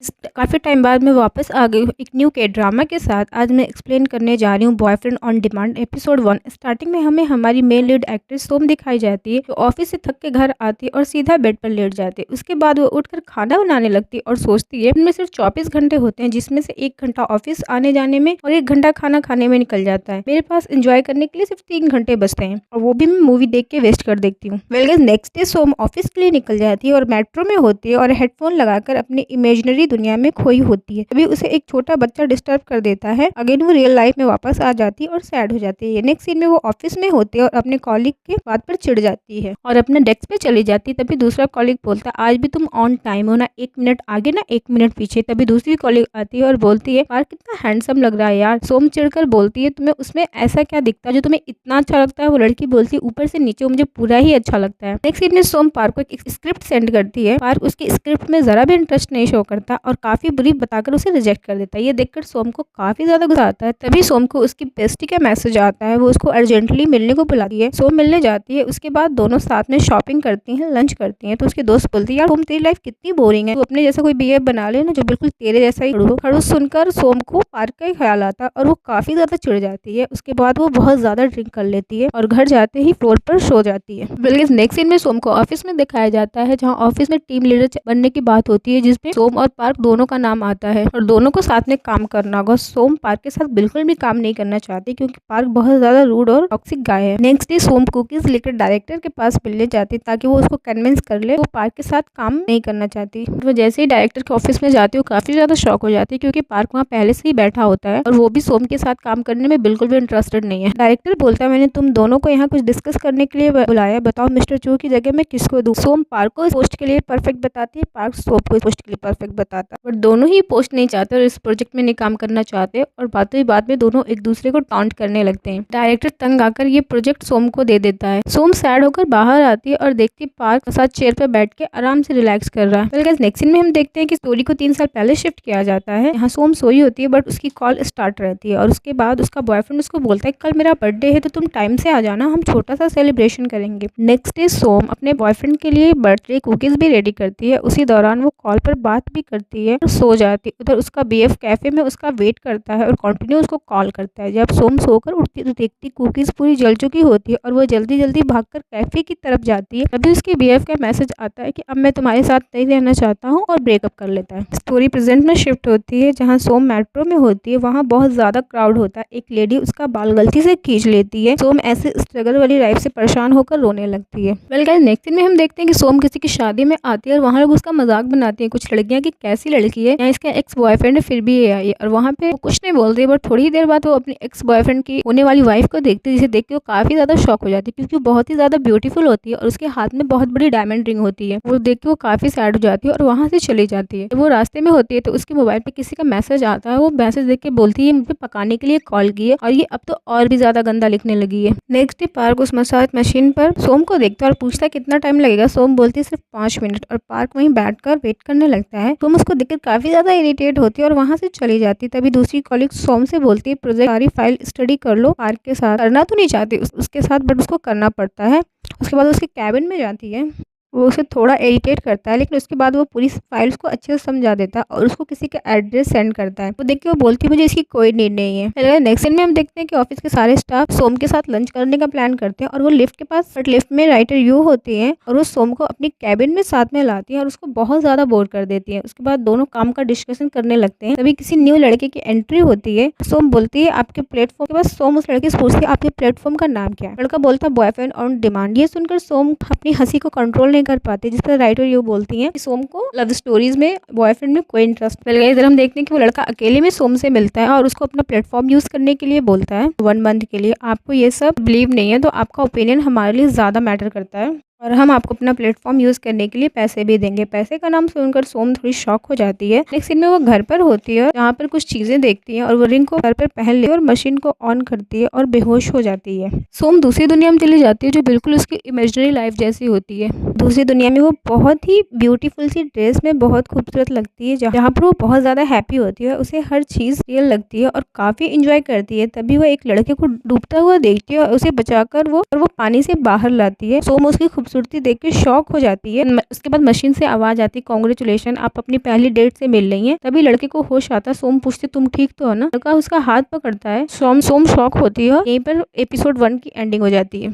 काफ़ी टाइम बाद मैं वापस आ गई हूँ एक न्यू के ड्रामा के साथ। आज मैं एक्सप्लेन करने जा रही हूँ boyfriend on demand episode 1। Starting में हमें हमारी मेन लीड एक्ट्रेस सोम दिखाई जाती है, जो ऑफिस से थक के घर आती है और सीधा बेड पर लेट जाती है। उसके बाद वो उठकर खाना बनाने लगती है और सोचती है इनमें सिर्फ 24 घंटे होते हैं, जिसमें से 1 घंटा ऑफिस आने जाने में और 1 घंटा खाना खाने में निकल जाता है। मेरे पास एंजॉय करने के लिए सिर्फ 3 घंटे बचते हैं और वो भी मैं मूवी देख के वेस्ट कर देती हूँ। वेल गाइस, नेक्स्ट डे सोम ऑफिस के लिए निकल जाती है और मेट्रो में होती है और हेडफोन लगाकर अपनी इमेजिनरी दुनिया में खोई होती है। तभी उसे एक छोटा बच्चा डिस्टर्ब कर देता है। अगेन वो रियल लाइफ में वापस आ जाती है और सैड हो जाती है। नेक्स्ट सीन में वो ऑफिस में होती है और अपने कॉलीग के बात पर चिढ़ जाती है और अपने डेस्क पे चली जाती है। तभी दूसरा कॉलीग बोलता है आज भी तुम ऑन टाइम हो ना, 1 मिनट आगे ना 1 मिनट पीछे। तभी दूसरी कॉलीग आती है और बोलती है पार्क कितना हैंडसम लग रहा है यार। सोम चिढ़कर बोलती है तुम्हें उसमें ऐसा क्या दिखता है जो तुम्हें इतना अच्छा लगता है। वो लड़की बोलती है ऊपर से नीचे मुझे पूरा ही अच्छा लगता है। नेक्स्ट सीन में सोम पार्क को एक स्क्रिप्ट सेंड करती है। पार्क उसकी स्क्रिप्ट में जरा भी इंटरेस्ट नहीं शो करता और काफी बुरी बताकर उसे रिजेक्ट कर देता है। ये देखकर सोम को काफी ज्यादा गुस्सा आता है। तभी सोम को उसकी बेस्टी का मैसेज आता है। वो उसको अर्जेंटली मिलने को बुलाती है। सोम मिलने जाती है। उसके बाद दोनों साथ में शॉपिंग करती हैं, लंच करती हैं। तो उसके दोस्त बोलती है यार सोम तेरी लाइफ कितनी बोरिंग है, तू अपने जैसा कोई बिहेव बना ले ना जो बिल्कुल तेरे जैसा ही हो। खड़ूस सुनकर सोम को पार्क का ही ख्याल आता है और वो काफी ज्यादा चिढ़ जाती है। उसके बाद वो बहुत ज्यादा ड्रिंक कर लेती है और घर जाते ही फ्लोर पर सो जाती है। बल्कि नेक्स्ट सीन में सोम को ऑफिस में दिखाया जाता है, जहाँ ऑफिस में टीम लीडर बनने की बात होती है, जिसमें सोम और पार्क दोनों का नाम आता है और दोनों को साथ में काम करना होगा। सोम पार्क के साथ बिल्कुल भी काम नहीं करना चाहती क्योंकि पार्क बहुत ज्यादा रूड और टॉक्सिक गाय है। नेक्स्ट डे सोम कुकीज लेकर डायरेक्टर के पास मिलने जाती ताकि वो उसको कन्विंस कर ले वो पार्क के साथ काम नहीं करना चाहती। वो जैसे ही डायरेक्टर के ऑफिस में जाती है काफी ज्यादा शॉक हो जाती है क्योंकि पार्क वहाँ पहले से ही बैठा होता है और वो भी सोम के साथ काम करने में बिल्कुल भी इंटरेस्टेड नहीं है। डायरेक्टर बोलता है मैंने तुम दोनों को यहाँ कुछ डिस्कस करने के लिए बुलाया, बताओ मिस्टर चू की जगह मैं किसको दूं। सोम पार्क को इस पोस्ट के लिए परफेक्ट बताती है, पार्क सोम को इस पोस्ट के लिए परफेक्ट बताता है, बट दोनों ही पोस्ट नहीं चाहते और इस प्रोजेक्ट में नहीं काम करना चाहते और बातों ही बात में दोनों एक दूसरे को टॉन्ट करने लगते हैं। डायरेक्टर तंग आकर ये प्रोजेक्ट सोम को दे देता है। सोम सैड होकर बाहर आती है और देखती पार्क के साथ चेयर पर बैठ के आराम से रिलैक्स कर रहा है। नेक्स्ट सीन में हम देखते हैं कि स्टोरी को 3 साल पहले शिफ्ट किया जाता है। यहाँ सोम सोई होती है बट उसकी कॉल स्टार्ट रहती है और उसके बाद उसका बॉयफ्रेंड उसको बोलता है कल मेरा बर्थडे है तो तुम टाइम से आ जाना, हम छोटा सा सेलिब्रेशन करेंगे। नेक्स्ट डे सोम अपने बॉयफ्रेंड के लिए बर्थडे कुकीज भी रेडी करती है। उसी दौरान वो कॉल पर बात भी करती है और सो जाती है। उधर उसका बीएफ कैफे में उसका वेट करता है और कंटिन्यू उसको कॉल करता है। जब सोम सोकर उठती तो देखती कुकीज पूरी जल चुकी होती है और वो जल्दी जल्दी भागकर कैफे की तरफ जाती है। तभी उसके बीएफ का मैसेज आता है कि अब मैं तुम्हारे साथ नहीं रहना चाहता हूँ और ब्रेकअप कर लेता है। स्टोरी प्रेजेंट में शिफ्ट होती है जहाँ सोम मेट्रो में होती है। वहाँ बहुत ज्यादा क्राउड होता है। एक लेडी उसका बाल गलती से खींच लेती है। सोम ऐसे स्ट्रगल वाली लाइफ से परेशान होकर रोने लगती है। वेल गाइस, नेक्स्ट सीन में हम देखते हैं कि सोम किसी की शादी में आती है और वहाँ लोग उसका मजाक बनाती है कुछ लड़कियां कि कैसी लड़की है, या इसका एक्स बॉयफ्रेंड है फिर भी ये आई है। और वहाँ पे वो कुछ नहीं बोलती बट थोड़ी ही देर बाद वो अपनी एक्स बॉयफ्रेंड की होने वाली वाइफ को देखती है, जिसे देख के वो काफी ज्यादा शॉक हो जाती है क्योंकि वो बहुत ही ज्यादा ब्यूटीफुल होती है और उसके हाथ में बहुत बड़ी डायमंड रिंग होती है। वो देख के वो काफी सैड हो जाती है और वहाँ से चली जाती है। वो रास्ते में होती है तो उसके मोबाइल पे किसी का मैसेज आता है। वो मैसेज देख के बोलती है मुझे पकाने के लिए कॉल की है और ये अब तो और भी ज्यादा गंदा लिखने लगी है। नेक्स्ट डे पार्क उस मसाज मशीन पर सोम को देखता है और पूछता है कितना टाइम लगेगा। सोम बोलती है सिर्फ 5 मिनट और पार्क वहीं बैठकर वेट करने लगता है। सोम उसको देखकर काफी ज्यादा इरिटेट होती है और वहाँ से चली जाती है। तभी दूसरी कॉलीग सोम से बोलती है प्रोजेक्ट सारी फाइल स्टडी कर लो। पार्क के साथ करना तो नहीं चाहती उसके साथ बट उसको करना पड़ता है। उसके बाद उसके कैबिन में जाती है। वो उसे थोड़ा इरिटेट करता है लेकिन उसके बाद वो पूरी फाइल्स को अच्छे से समझा देता है और उसको किसी का एड्रेस सेंड करता है। वो देख के वो बोलती है मुझे इसकी कोई नीड नहीं है। नेक्स्ट सीन में हम देखते हैं कि ऑफिस के सारे स्टाफ सोम के साथ लंच करने का प्लान करते हैं और वो लिफ्ट के पास, बट लिफ्ट में राइटर यू होती है और वो सोम को अपनी कैबिन में साथ में लाती है और उसको बहुत ज्यादा बोर कर देती है। उसके बाद दोनों काम का डिस्कशन करने लगते हैं। तभी किसी न्यू लड़के की एंट्री होती है। सोम बोलती है आपके प्लेटफॉर्म के पास। सोम उस लड़के से पूछती है आपके प्लेटफॉर्म का नाम क्या है। लड़का बोलता है बॉयफ्रेंड ऑन डिमांड। ये सुनकर सोम अपनी हंसी को कंट्रोल नहीं कर पाती, जिस पर राइटर ये बोलती हैं कि सोम को लव स्टोरीज में बॉयफ्रेंड में कोई इंटरेस्ट मिल गया। इधर हम देखते हैं कि वो लड़का अकेले में सोम से मिलता है और उसको अपना प्लेटफॉर्म यूज करने के लिए बोलता है 1 मंथ के लिए। आपको ये सब बिलीव नहीं है तो आपका ओपिनियन हमारे लिए ज्यादा मैटर करता है और हम आपको अपना प्लेटफॉर्म यूज करने के लिए पैसे भी देंगे। पैसे का नाम सुनकर सोम थोड़ी शॉक हो जाती है। नेक्स्ट सीन में वो घर पर होती है, जहाँ पर कुछ चीजें देखती है और वो रिंग को सर पर पहन लेती है और मशीन को ऑन करती है और बेहोश हो जाती है। सोम दूसरी दुनिया में चली जाती है जो बिल्कुल उसकी इमेजिनरी लाइफ जैसी होती है। दूसरी दुनिया में वो बहुत ही ब्यूटीफुल सी ड्रेस में बहुत खूबसूरत लगती है, जहाँ पर वो बहुत ज्यादा हैप्पी होती है। उसे हर चीज रियल लगती है और काफी इंजॉय करती है। तभी वो एक लड़के को डूबता हुआ देखती है और उसे बचाकर वो पानी से बाहर लाती है। सोम उसकी खूबसूरती देख के शॉक हो जाती है। उसके बाद मशीन से आवाज आती, कांग्रेचुलेशन, आप अपनी पहली डेट से मिल रही हैं। तभी लड़के को होश आता, सोम पूछते तुम ठीक तो हो ना। लड़का उसका हाथ पकड़ता है। सोम शॉक होती है। यहीं पर एपिसोड 1 की एंडिंग हो जाती है।